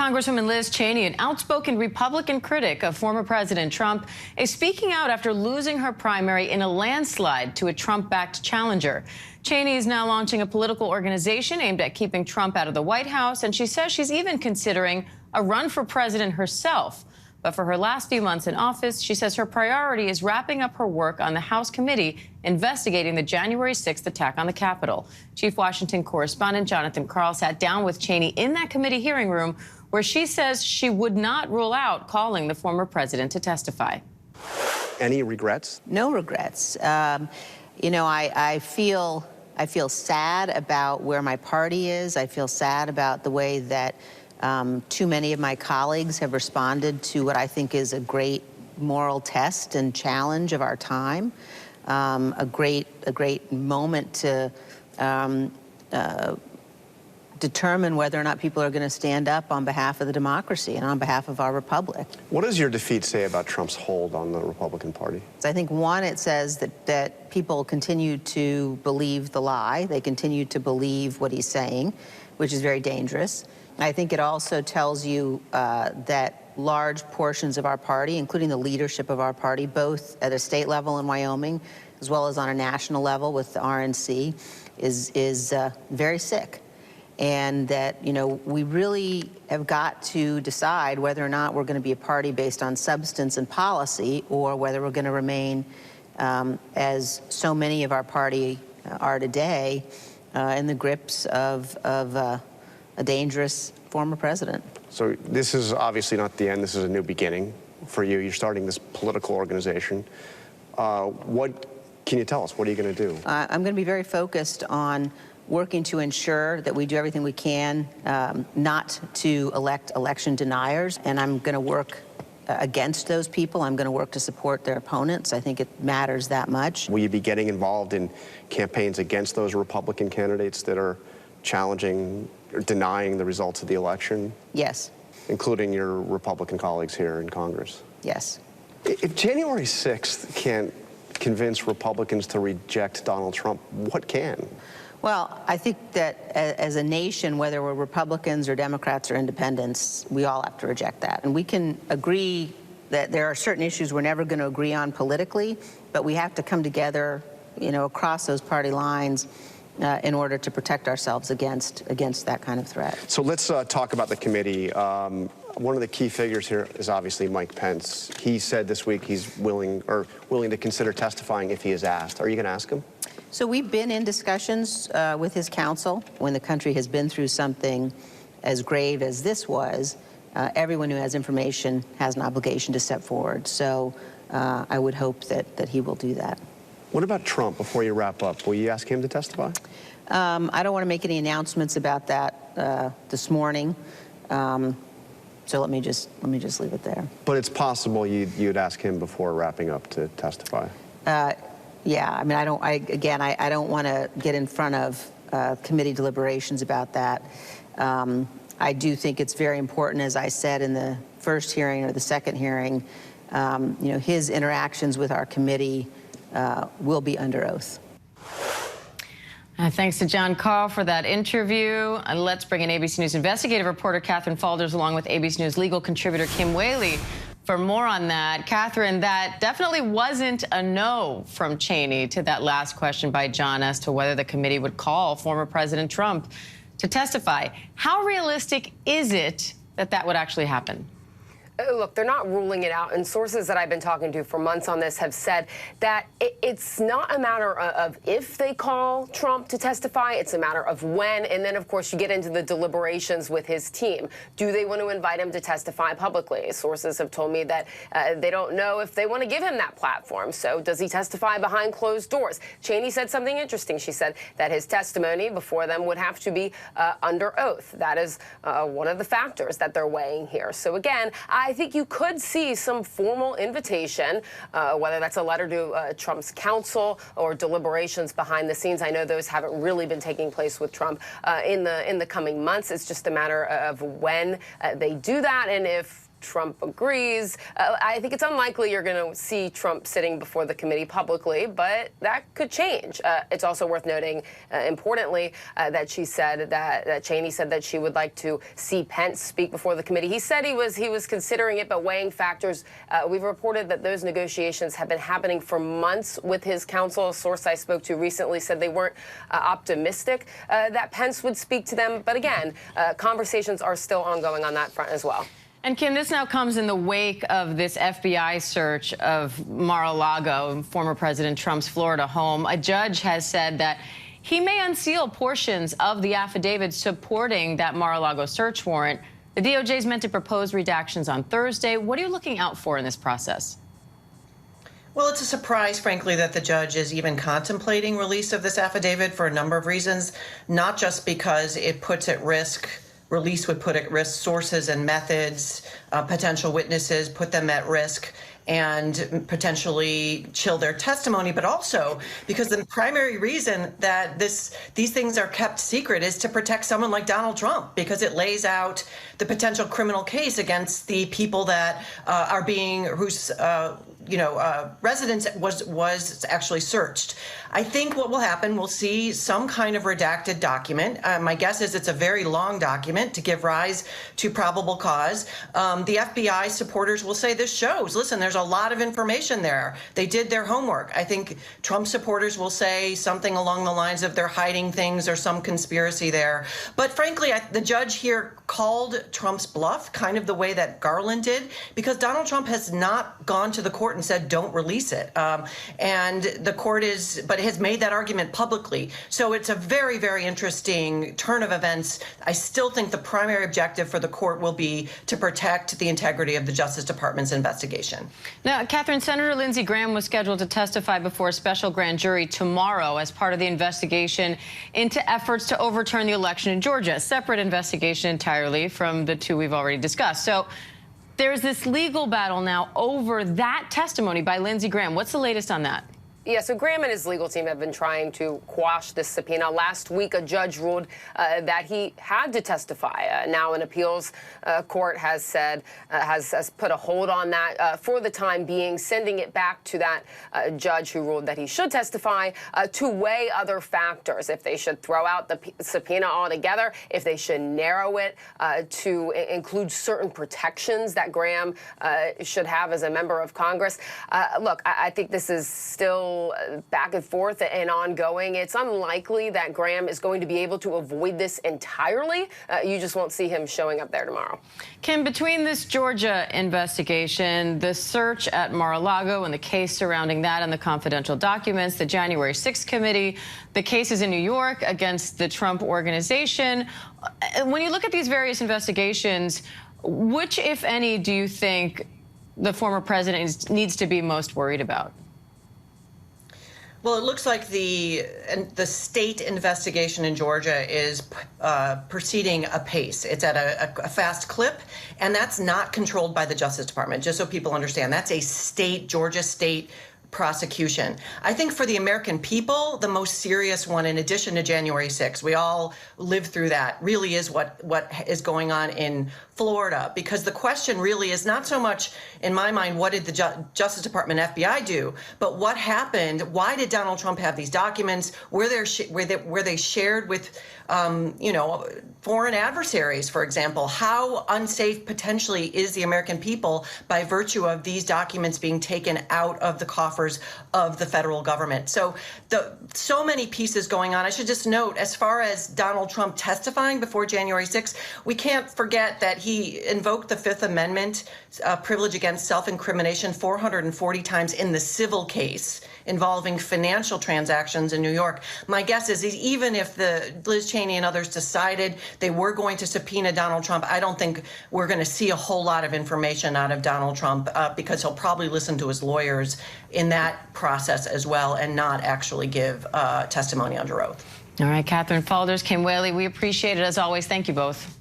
Congresswoman Liz Cheney, an outspoken Republican critic of former President Trump, is speaking out after losing her primary in a landslide to a Trump-backed challenger. Cheney is now launching a political organization aimed at keeping Trump out of the White House, and she says she's even considering a run for president herself. But for her last few months in office, she says her priority is wrapping up her work on the House committee investigating the January 6th attack on the Capitol. Chief Washington correspondent Jonathan Karl sat down with Cheney in that committee hearing room where she says she would not rule out calling the former president to testify. Any regrets? No regrets. You know, I feel sad about where my party is. I feel sad about the way that too many of my colleagues have responded to what I think is a great moral test and challenge of our time. A great moment to determine whether or not people are going to stand up on behalf of the democracy and on behalf of our republic. What does your defeat say about Trump's hold on the Republican Party? So I think, one, it says that people continue to believe the lie. They continue to believe what he's saying, which is very dangerous. I think it also tells you that large portions of our party, including the leadership of our party, both at a state level in Wyoming as well as on a national level with the RNC, is very sick. And that, you know, we really have got to decide whether or not we're going to be a party based on substance and policy, or whether we're going to remain, as so many of our party are today, in the grips of a dangerous former president. So this is obviously not the end. This is a new beginning for you. You're starting this political organization. What can you tell us? What are you going to do? I'm going to be very focused on working to ensure that we do everything we can not to elect election deniers, and I'm going to work against those people. I'm going to work to support their opponents. I think it matters that much. Will you be getting involved in campaigns against those Republican candidates that are challenging or denying the results of the election? Yes. Including your Republican colleagues here in Congress? Yes. If January 6th can't convince Republicans to reject Donald Trump, what can? Well, I think that as a nation, whether we're Republicans or Democrats or independents, we all have to reject that. And we can agree that there are certain issues we're never going to agree on politically, but we have to come together, you know, across those party lines in order to protect ourselves against that kind of threat. So let's talk about the committee. One of the key figures here is obviously Mike Pence. He said this week he's willing to consider testifying if he is asked. Are you going to ask him? So we've been in discussions with his counsel. When the country has been through something as grave as this was, everyone who has information has an obligation to step forward. So I would hope that he will do that. What about Trump, before you wrap up? Will you ask him to testify? I don't want to make any announcements about that this morning. So let me just leave it there. But it's possible you'd ask him before wrapping up to testify. Yeah, I mean, I don't want to get in front of committee deliberations about that. I do think it's very important, as I said in the first hearing or the second hearing, you know, his interactions with our committee will be under oath. Thanks to John Karl for that interview. Let's bring in ABC News investigative reporter Katherine Faulders along with ABC News legal contributor Kim Wehle for more on that. Katherine, that definitely wasn't a no from Cheney to that last question by John as to whether the committee would call former President Trump to testify. How realistic is it that that would actually happen? Look, they're not ruling it out, and sources that I've been talking to for months on this have said that it's not a matter of if they call Trump to testify, it's a matter of when, and then, of course, you get into the deliberations with his team. Do they want to invite him to testify publicly? Sources have told me that they don't know if they want to give him that platform, so does he testify behind closed doors? Cheney said something interesting. She said that his testimony before them would have to be under oath. That is one of the factors that they're weighing here. So, again, I think you could see some formal invitation, whether that's a letter to Trump's counsel or deliberations behind the scenes. I know those haven't really been taking place with Trump in the coming months. It's just a matter of when they do that, and if Trump agrees. I think it's unlikely you're going to see Trump sitting before the committee publicly, but that could change. It's also worth noting, importantly, that she said that Cheney said that she would like to see Pence speak before the committee. He said he was considering it, but weighing factors. We've reported that those negotiations have been happening for months with his counsel. A source I spoke to recently said they weren't optimistic that Pence would speak to them. But again, conversations are still ongoing on that front as well. And Kim, this now comes in the wake of this FBI search of Mar-a-Lago, former President Trump's Florida home. A judge has said that he may unseal portions of the affidavit supporting that Mar-a-Lago search warrant. The DOJ is meant to propose redactions on Thursday. What are you looking out for in this process? Well, it's a surprise, frankly, that the judge is even contemplating release of this affidavit for a number of reasons, not just because it puts at risk, release would put at risk sources and methods, potential witnesses, put them at risk, and potentially chill their testimony, but also because the primary reason that these things are kept secret is to protect someone like Donald Trump, because it lays out the potential criminal case against the people that are being whose residence was actually searched. I think what will happen, we'll see some kind of redacted document. My guess is it's a very long document to give rise to probable cause. The FBI supporters will say this shows, listen, there's a lot of information there. They did their homework. I think Trump supporters will say something along the lines of they're hiding things or some conspiracy there. But frankly, the judge here called Trump's bluff, kind of the way that Garland did, because Donald Trump has not gone to the court and said, don't release it. And the court has made that argument publicly. So it's a very, very interesting turn of events. I still think the primary objective for the court will be to protect the integrity of the Justice Department's investigation. Now, Katherine, Senator Lindsey Graham was scheduled to testify before a special grand jury tomorrow as part of the investigation into efforts to overturn the election in Georgia, a separate investigation entirely from the two we've already discussed. So there's this legal battle now over that testimony by Lindsey Graham. What's the latest on that? Yeah, so Graham and his legal team have been trying to quash this subpoena. Last week, a judge ruled that he had to testify. Now, an appeals court has said, has put a hold on that for the time being, sending it back to that judge who ruled that he should testify to weigh other factors, if they should throw out the subpoena altogether, if they should narrow it to include certain protections that Graham should have as a member of Congress. Look, I think this is still back and forth and ongoing. It's unlikely that Graham is going to be able to avoid this entirely. You just won't see him showing up there tomorrow. Kim, between this Georgia investigation, the search at Mar-a-Lago and the case surrounding that and the confidential documents, the January 6th committee, the cases in New York against the Trump organization, when you look at these various investigations, which, if any, do you think the former president needs to be most worried about? Well, it looks like the state investigation in Georgia is proceeding apace. It's at a fast clip, and that's not controlled by the Justice Department, just so people understand. That's a state, Georgia state prosecution. I think for the American people, the most serious one, in addition to January 6th, we all lived through that, really is what is going on in Florida, because the question really is not so much, in my mind, what did the Justice Department FBI do, but what happened? Why did Donald Trump have these documents? Were they shared with, foreign adversaries, for example? How unsafe potentially is the American people by virtue of these documents being taken out of the coffers of the federal government? So many pieces going on. I should just note, as far as Donald Trump testifying before January 6th, we can't forget that he invoked the Fifth Amendment privilege against self-incrimination 440 times in the civil case involving financial transactions in New York. My guess is even if Liz Cheney and others decided they were going to subpoena Donald Trump, I don't think we're going to see a whole lot of information out of Donald Trump because he'll probably listen to his lawyers in that process as well and not actually give testimony under oath. All right, Katherine Faulders, Kim Wehle, we appreciate it as always. Thank you both.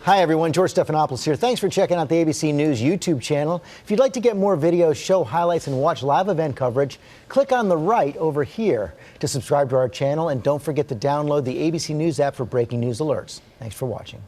Hi, everyone. George Stephanopoulos here. Thanks for checking out the ABC News YouTube channel. If you'd like to get more videos, show highlights, and watch live event coverage, click on the right over here to subscribe to our channel. And don't forget to download the ABC News app for breaking news alerts. Thanks for watching.